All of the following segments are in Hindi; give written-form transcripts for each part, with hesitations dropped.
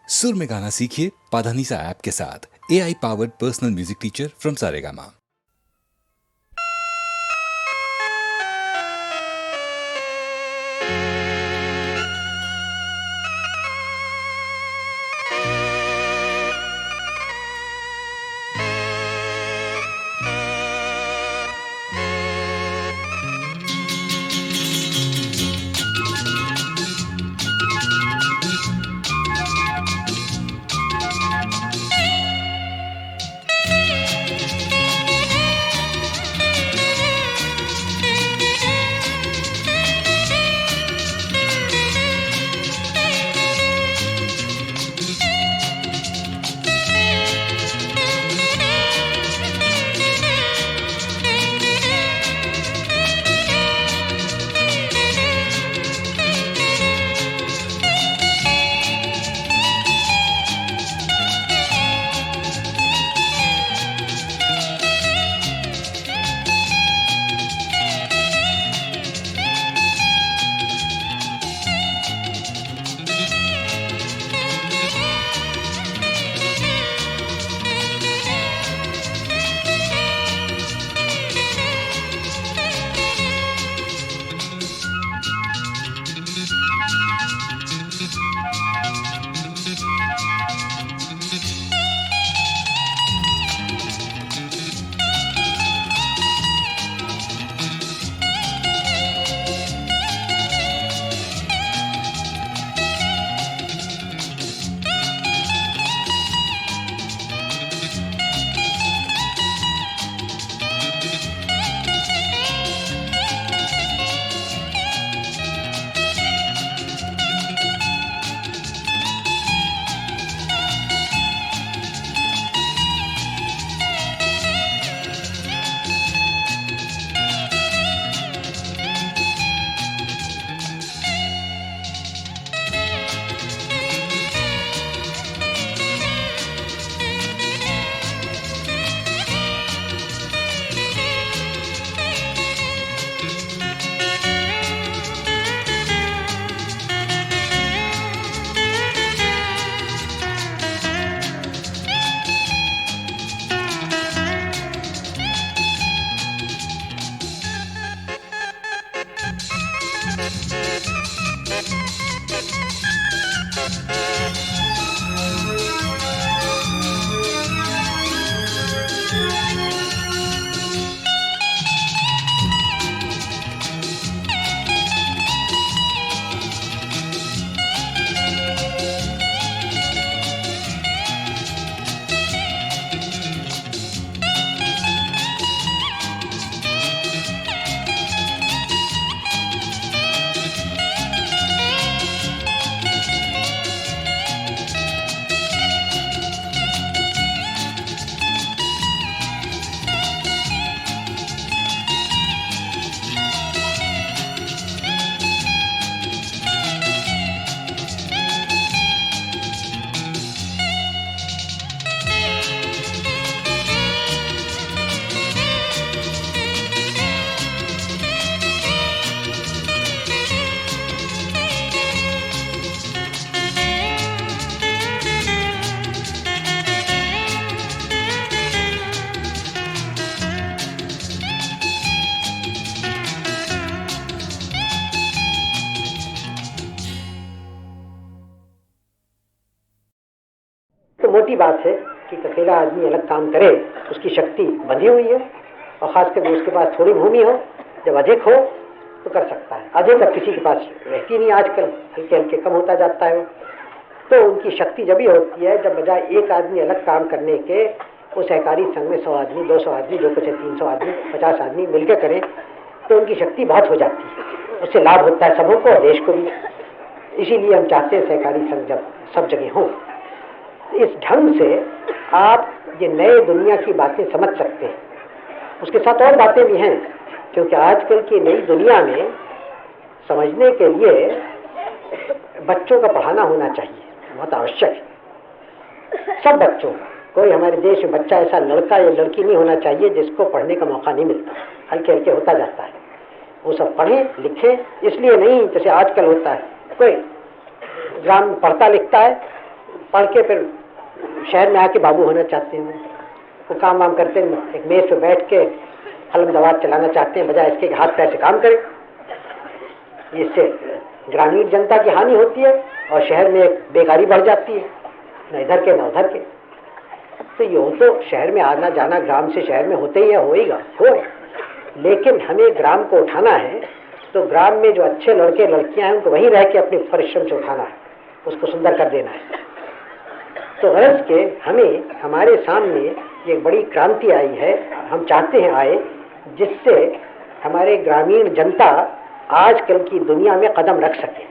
सुर में गाना सीखिए पाधानीसा ऐप के साथ। AI powered personal music teacher from Saregama. मोटी बात है कि अकेला आदमी अलग काम करे, उसकी शक्ति बंधी हुई है, और खासकर उसके पास थोड़ी भूमि हो, जब अधिक हो तो कर सकता है। अधिक अब किसी के पास रहती नहीं, आजकल हल्के हल्के कम होता जाता है। तो उनकी शक्ति जब ही होती है जब बजाय एक आदमी अलग काम करने के वो सहकारी संघ में 100 आदमी, 200 आदमी, जो कुछ है 300 आदमी, 50 आदमी मिलकर करें तो उनकी शक्ति बहुत हो जाती है। उससे लाभ होता है सबों को और देश को भी। इसीलिए हम चाहते हैं सहकारी संघ जब सब जगह हो, इस ढंग से आप ये नए दुनिया की बातें समझ सकते हैं। उसके साथ और बातें भी हैं, क्योंकि आजकल की नई दुनिया में समझने के लिए बच्चों का पढ़ाना होना चाहिए, बहुत आवश्यक है। सब बच्चों का, कोई हमारे देश में बच्चा ऐसा लड़का या लड़की नहीं होना चाहिए जिसको पढ़ने का मौका नहीं मिलता। हल्के हल्के होता जाता है, वो सब पढ़ें लिखें। इसलिए नहीं जैसे आजकल होता है, कोई ग्राम पढ़ता लिखता है पढ़ के फिर शहर में आके बाबू होना चाहते हैं। वो काम वाम करते हैं, एक मेज पे बैठ के कलम दवात चलाना चाहते हैं, बजाय इसके हाथ पैर से काम करें। इससे ग्रामीण जनता की हानि होती है और शहर में एक बेकारी बढ़ जाती है, न इधर के न उधर के। तो यूँ तो शहर में आना जाना ग्राम से शहर में होते ही है, होएगा होए, लेकिन हमें ग्राम को उठाना है तो ग्राम में जो अच्छे लड़के लड़कियां हैं उनको वहीं रह के अपने परिश्रम से उठाना है, उसको सुंदर कर देना है। तो गरज के हमें हमारे सामने एक बड़ी क्रांति आई है, हम चाहते हैं आए, जिससे हमारे ग्रामीण जनता आजकल की दुनिया में कदम रख सके,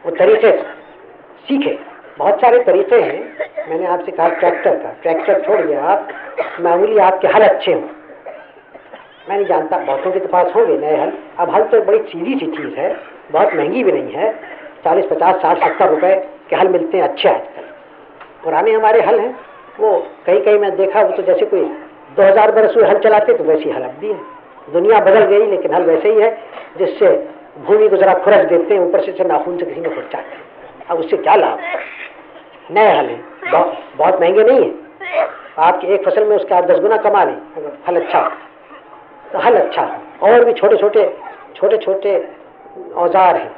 वो तरीके सीखे। बहुत सारे तरीके हैं। मैंने आपसे कहा ट्रैक्टर का, ट्रैक्टर छोड़िए आप, मामूली आपके हल अच्छे हों। मैं नहीं जानता, बहुतों के तो पास होंगे नए हल। अब हल तो बड़ी सीधी सी चीज़ है, बहुत महंगी भी नहीं है, 40, 50, 60, 70 रुपए के हल मिलते हैं अच्छे आजकल। पुराने हमारे हल हैं, वो कहीं कहीं मैं देखा, वो तो जैसे कोई 2000 बरस हुए हल चलाते, तो वैसी हल अब भी है। दुनिया बदल गई लेकिन हल वैसे ही है, जिससे भूमि को जरा खुरच देते हैं, ऊपर से नाखून से किसी में खुरचाते हैं। अब उससे क्या लाभ? नए हल हैं, बहुत महंगे नहीं है, आपकी एक फसल में उसके आप 10 गुना कमा लें अगर हल अच्छा हो तो। हल अच्छा हो, और भी छोटे छोटे औजार हैं,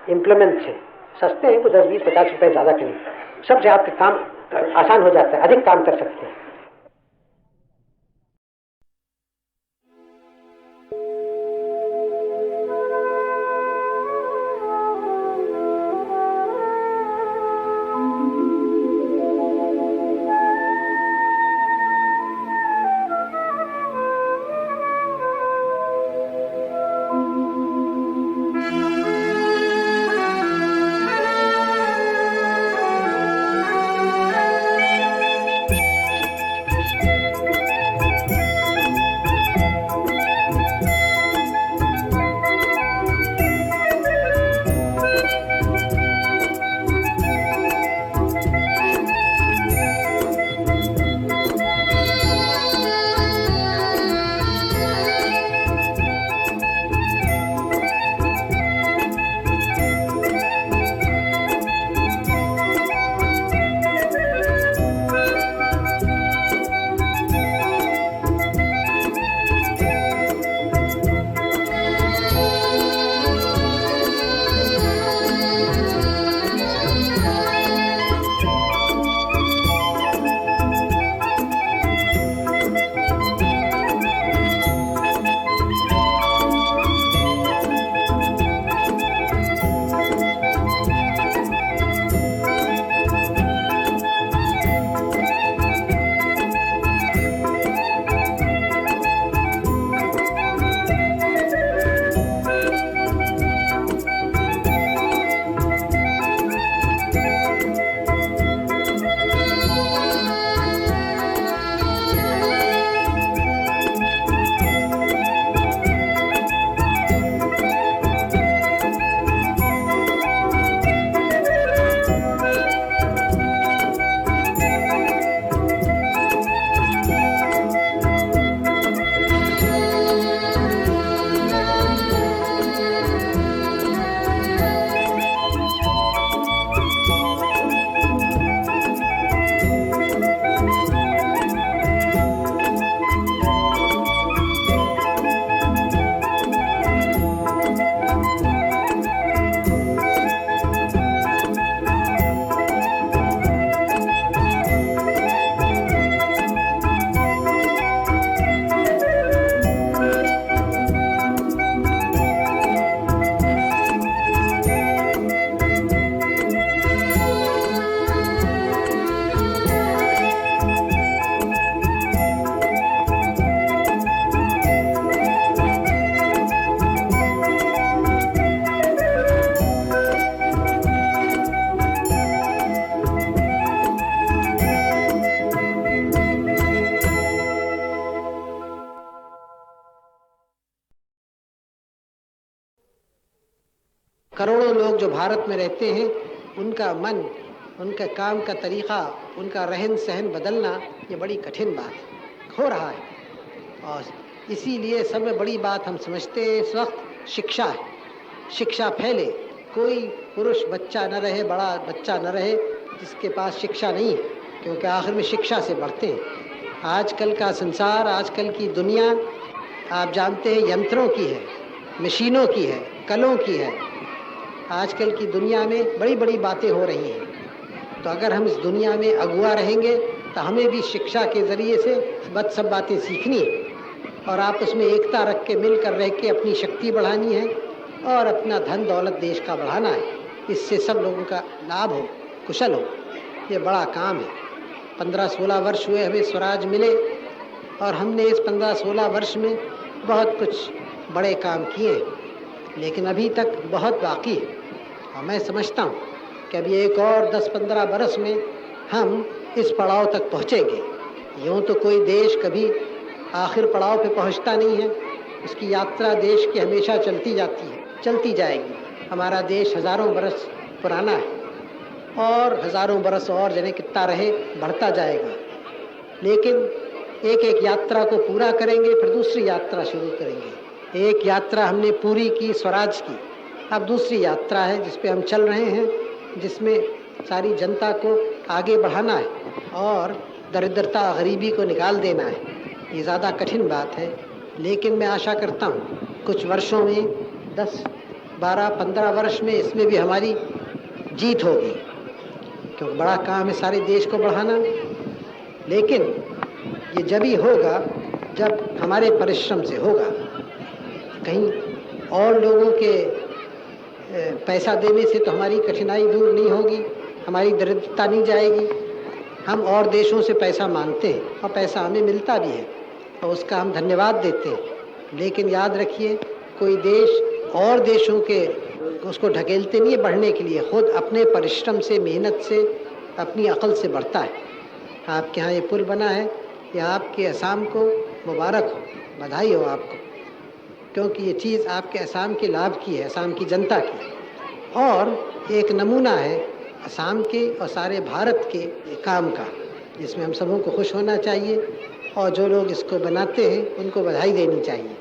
इम्प्लीमेंट्स हैं, सस्ते हैं, कुछ 10, 20, 50 रुपए ज़्यादा के नहीं, सबसे आपके काम आसान हो जाता है, अधिक काम कर सकते हैं। करोड़ों लोग जो भारत में रहते हैं, उनका मन, उनका काम का तरीक़ा, उनका रहन सहन बदलना ये बड़ी कठिन बात है, हो रहा है। और इसीलिए सबसे बड़ी बात हम समझते हैं इस वक्त शिक्षा है। शिक्षा फैले, कोई पुरुष बच्चा न रहे, बड़ा बच्चा न रहे, जिसके पास शिक्षा नहीं है, क्योंकि आखिर में शिक्षा से बढ़ते हैं। आजकल का संसार, आजकल की दुनिया आप जानते हैं यंत्रों की है, मशीनों की है, कलों की है। आजकल की दुनिया में बड़ी बड़ी बातें हो रही हैं। तो अगर हम इस दुनिया में अगुआ रहेंगे तो हमें भी शिक्षा के ज़रिए से सब बातें सीखनी है और आपस में एकता रख के मिलकर रह के अपनी शक्ति बढ़ानी है और अपना धन दौलत देश का बढ़ाना है। इससे सब लोगों का लाभ हो, कुशल हो। ये बड़ा काम है। 15-16 वर्ष हुए हमें स्वराज मिले और हमने इस 15-16 वर्ष में बहुत कुछ बड़े काम किए, लेकिन अभी तक बहुत बाकी है। और मैं समझता हूँ कि अभी एक और 10-15 बरस में हम इस पड़ाव तक पहुँचेंगे। यूँ तो कोई देश कभी आखिर पड़ाव पे पहुँचता नहीं है। उसकी यात्रा देश की हमेशा चलती जाती है, चलती जाएगी। हमारा देश हज़ारों बरस पुराना है और हज़ारों बरस और जने कितना रहे बढ़ता जाएगा। लेकिन एक एक यात्रा को पूरा करेंगे, फिर दूसरी यात्रा शुरू करेंगे। एक यात्रा हमने पूरी की स्वराज की, अब दूसरी यात्रा है जिस पे हम चल रहे हैं, जिसमें सारी जनता को आगे बढ़ाना है और दरिद्रता गरीबी को निकाल देना है। ये ज़्यादा कठिन बात है, लेकिन मैं आशा करता हूँ कुछ वर्षों में 10, 12, 15 वर्ष में इसमें भी हमारी जीत होगी, क्योंकि बड़ा काम है सारे देश को बढ़ाना। लेकिन ये जब ही होगा जब हमारे परिश्रम से होगा। कहीं और लोगों के पैसा देने से तो हमारी कठिनाई दूर नहीं होगी, हमारी दरिद्रता नहीं जाएगी। हम और देशों से पैसा मांगते हैं और पैसा हमें मिलता भी है और उसका हम धन्यवाद देते हैं। लेकिन याद रखिए, कोई देश और देशों के उसको ढकेलते नहीं है बढ़ने के लिए, खुद अपने परिश्रम से, मेहनत से, अपनी अकल से बढ़ता है। आपके यहाँ ये पुल बना है, ये आपके असम को मुबारक हो, बधाई हो आपको, क्योंकि ये चीज़ आपके असम के लाभ की है, असम की जनता की, और एक नमूना है असम के और सारे भारत के काम का, जिसमें हम सबों को खुश होना चाहिए और जो लोग इसको बनाते हैं उनको बधाई देनी चाहिए।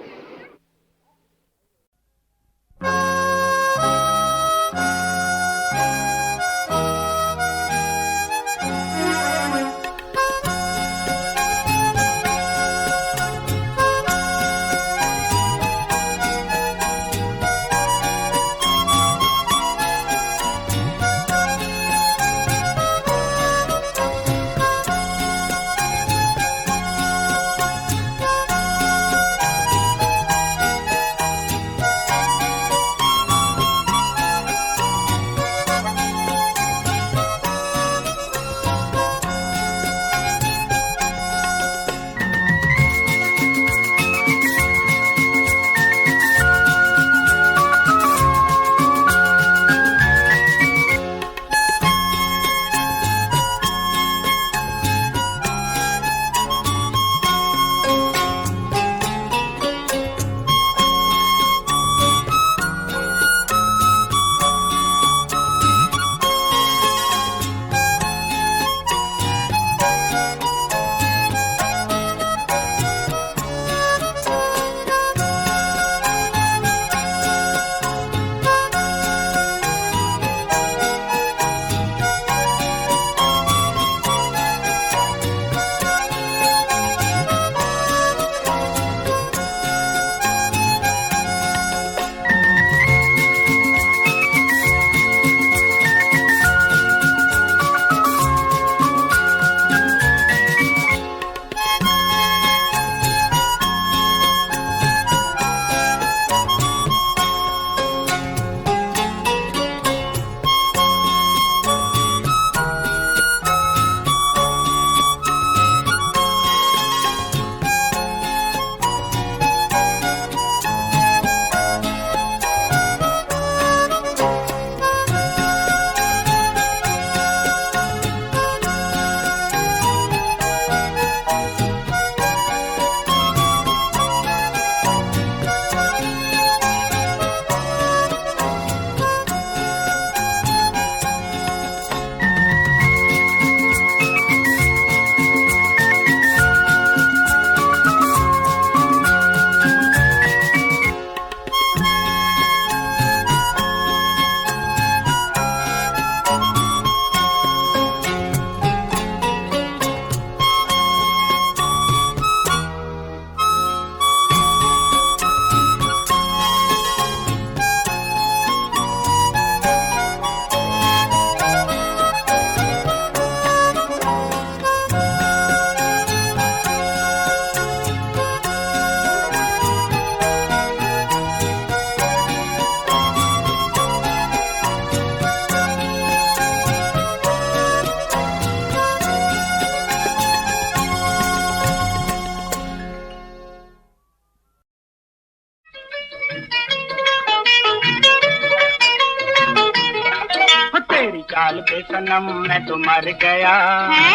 सनम मैं तो मर गया है?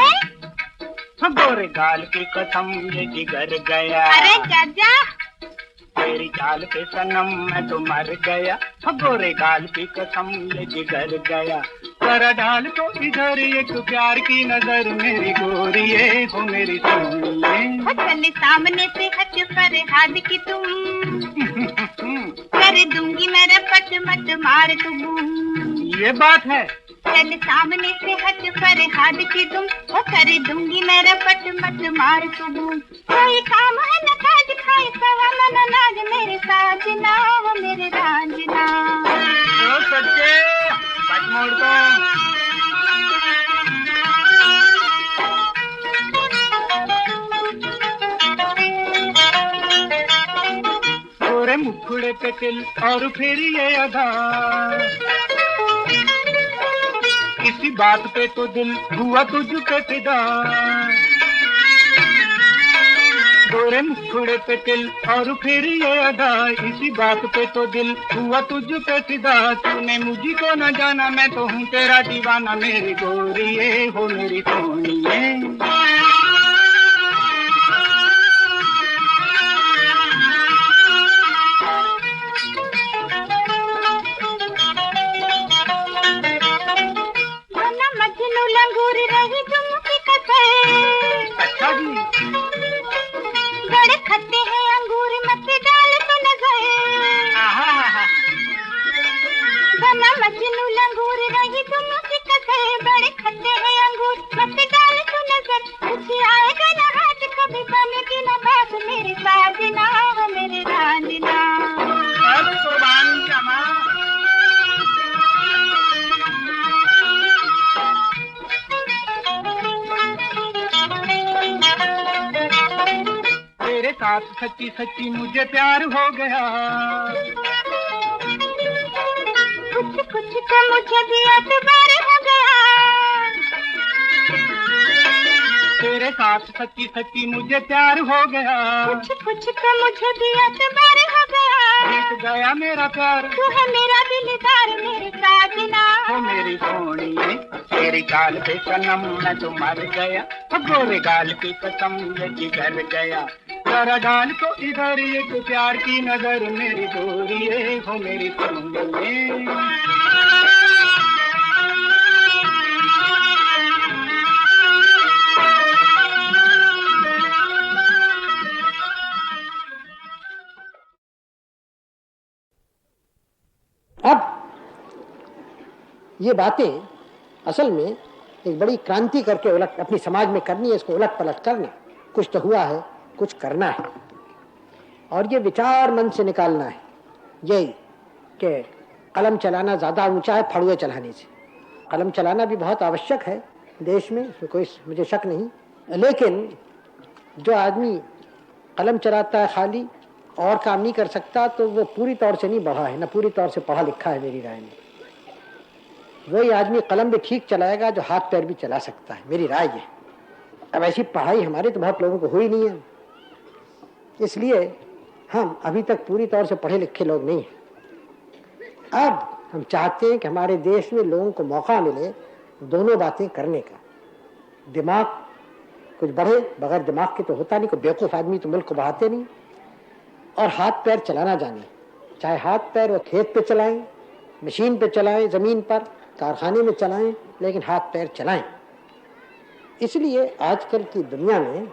गोरे गाल की कसम ये जिगर गया अरे चाचा, तेरी चाल पे सनम मैं तो मर गया गोरे गाल की कसम ये जिगर गया जरा डाल तो इधर एक प्यार की नजर मेरी गोरिये हो मेरी सोनिए चले सामने से हट पर हाथ की तुम कर दूंगी मैं रपट मत मार तुम। ये बात है चल सामने से हट पर हाथ की तुम वो कर दूंगी मैं रपट मत मार तुम। कोई काम है न काज खाए सवा मन नाज मेरे साथ ना वो मेरे रांझना। ओ सच्चे बच मोड़ तो गोरे मुखड़े पे तिल और फिर ये अदा किसी बात पे तो दिल हुआ तुझ पे फिदा गोरे मुखड़े पे तिल और फिर ये अदा इसी बात पे तो दिल हुआ तुझ पे फिदा तूने मुझी को न जाना मैं तो हूँ तेरा दीवाना मेरी गोरिये हो मेरी सोनिए लंगूर रही तुम की कसर। अच्छा जी बड़े खट्टे हैं अंगूर मत डाल तो नजर। बना मजनू लंगूर रही तुम की कसर बड़े खट्टे हैं अंगूर मत डाल तो नजर। कुछ आएगा न हाथ कभी बनेगी न बात मेरे साथ ना हो मेरे रांझना। कुर्बान जमा तेरे साथ सच्ची सच्ची मुझे प्यार हो गया कुछ कुछ तो मुझे भी एतबार हो गया। तेरे साथ सच्ची सच्ची मुझे प्यार हो गया कुछ कुछ तो मुझे भी एतबार हो गया। जीत गया मेरा प्यार तू है मेरा दिलदार मेरे साथ ना हो मेरी सोनिए तेरी गाल पे सनम मैं तो मर गया गोरे गाल की कसम ये जिगर गया जरा डाल तो इधर एक प्यार की नजर मेरी गोरिये हो मेरी सोनिए अब ये बातें असल में एक बड़ी क्रांति करके उलट अपनी समाज में करनी है। इसको उलट पलट करना कुछ तो हुआ है कुछ करना है और ये विचार मन से निकालना है। यही कि कलम चलाना ज़्यादा ऊंचा है फड़ुए चलाने से। कलम चलाना भी बहुत आवश्यक है देश में, इसमें कोई मुझे शक नहीं। लेकिन जो आदमी कलम चलाता है खाली और काम नहीं कर सकता तो वो पूरी तौर से नहीं बढ़ा है, न पूरी तौर से पढ़ा लिखा है मेरी राय में। वही आदमी कलम भी ठीक चलाएगा जो हाथ पैर भी चला सकता है, मेरी राय है। अब ऐसी पढ़ाई हमारे तो बहुत लोगों को हुई नहीं है, इसलिए हम अभी तक पूरी तौर से पढ़े लिखे लोग नहीं हैं। अब हम चाहते हैं कि हमारे देश में लोगों को मौका मिले दोनों बातें करने का। दिमाग कुछ बढ़े, बगैर दिमाग के तो होता नहीं, कोई बेवकूफ़ आदमी तो मुल्क को बढ़ाते नहीं। और हाथ पैर चलाना जाने, चाहे हाथ पैर वो खेत पे चलाएं, मशीन पे चलाएं, ज़मीन पर कारखाने में चलाएं, लेकिन हाथ पैर चलाएं। इसलिए आजकल की दुनिया में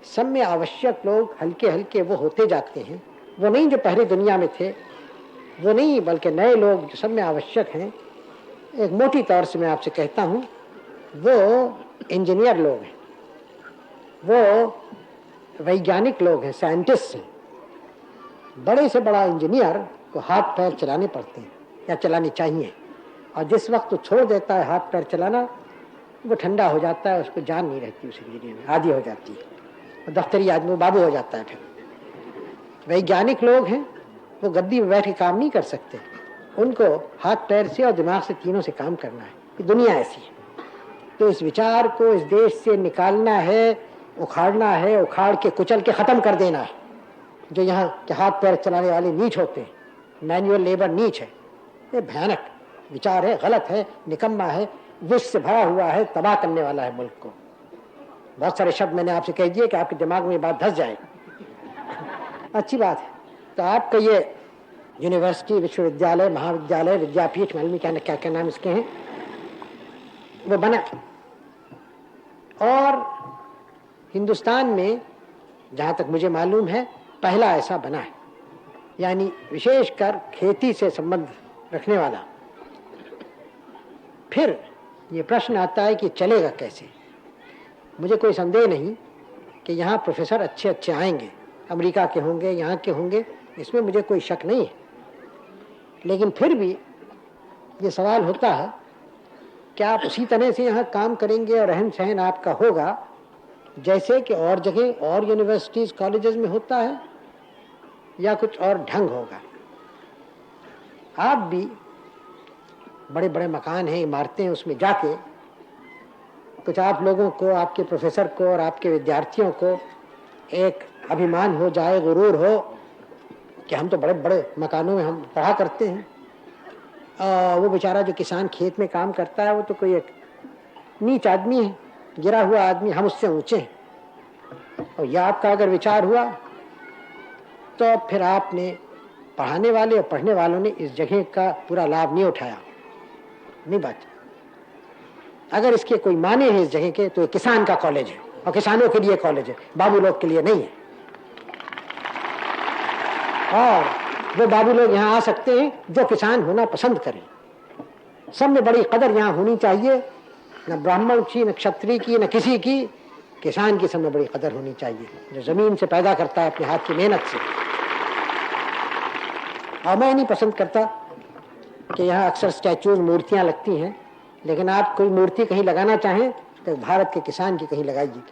सब में आवश्यक लोग हल्के हल्के वो होते जाते हैं। वो नहीं जो पहले दुनिया में थे, वो नहीं, बल्कि नए लोग जो सब में आवश्यक हैं। एक मोटी तौर से मैं आपसे कहता हूँ, वो इंजीनियर लोग हैं, वो वैज्ञानिक लोग हैं, साइंटिस्ट हैं। बड़े से बड़ा इंजीनियर को हाथ पैर चलाने पड़ते हैं या चलाने चाहिए, और जिस वक्त तो छोड़ देता है हाथ पैर चलाना वो ठंडा हो जाता है, उसको जान नहीं रहती, उस इंजीनियर में आदी हो जाती है, दफ्तरी आदमी बाबू हो जाता है। फिर वैज्ञानिक लोग हैं, वो गद्दी में बैठ के काम नहीं कर सकते, उनको हाथ पैर से और दिमाग से, तीनों से काम करना है। कि दुनिया ऐसी है, तो इस विचार को इस देश से निकालना है, उखाड़ना है, उखाड़ के कुचल के ख़त्म कर देना है। जो यहाँ के हाथ पैर चलाने वाले नीच होते हैं, मैनुअल लेबर नीच है, ये भयानक विचार है, गलत है, निकम्मा है। विष से भरा हुआ है, तबाह करने वाला है मुल्क को। बहुत सारे शब्द मैंने आपसे कह दिए कि आपके दिमाग में ये बात धस जाए। अच्छी बात है। तो आपका ये यूनिवर्सिटी, विश्वविद्यालय, महाविद्यालय, विद्यापीठ, मालूम क्या क्या नाम इसके हैं, वो बना। और हिंदुस्तान में जहाँ तक मुझे मालूम है पहला ऐसा बना है, यानी विशेषकर खेती से संबंध रखने वाला। फिर ये प्रश्न आता है कि चलेगा कैसे। मुझे कोई संदेह नहीं कि यहाँ प्रोफेसर अच्छे अच्छे आएंगे, अमेरिका के होंगे, यहाँ के होंगे, इसमें मुझे कोई शक नहीं है। लेकिन फिर भी ये सवाल होता है कि आप उसी तरह से यहाँ काम करेंगे और रहन सहन आपका होगा जैसे कि और जगह और यूनिवर्सिटीज़, कॉलेजेस में होता है, या कुछ और ढंग होगा। आप भी बड़े बड़े मकान हैं, इमारतें हैं, उसमें जाके कुछ आप लोगों को, आपके प्रोफेसर को और आपके विद्यार्थियों को एक अभिमान हो जाए, गुरूर हो कि हम तो बड़े बड़े मकानों में हम पढ़ा करते हैं। वो बेचारा जो किसान खेत में काम करता है वो तो कोई एक नीच आदमी है, गिरा हुआ आदमी, हम उससे ऊंचे हैं। और यह आपका अगर विचार हुआ तो फिर आपने, पढ़ाने वाले और पढ़ने वालों ने इस जगह का पूरा लाभ नहीं उठाया, नहीं बात। अगर इसके कोई माने हैं इस जगह के तो ये किसान का कॉलेज है और किसानों के लिए कॉलेज है, बाबू लोग के लिए नहीं है। और वो बाबू लोग यहाँ आ सकते हैं जो किसान होना पसंद करें। सब में बड़ी कदर यहाँ होनी चाहिए, न ब्राह्मण की, न क्षत्रिय की, न किसी की, किसान की सब में बड़ी कदर होनी चाहिए जो जमीन से पैदा करता है अपने हाथ की मेहनत से। और मैं नहीं पसंद करता कि यहाँ अक्सर स्टैचूज, मूर्तियाँ लगती हैं, लेकिन आप कोई मूर्ति कहीं लगाना चाहें तो भारत के किसान की कहीं लगाइए।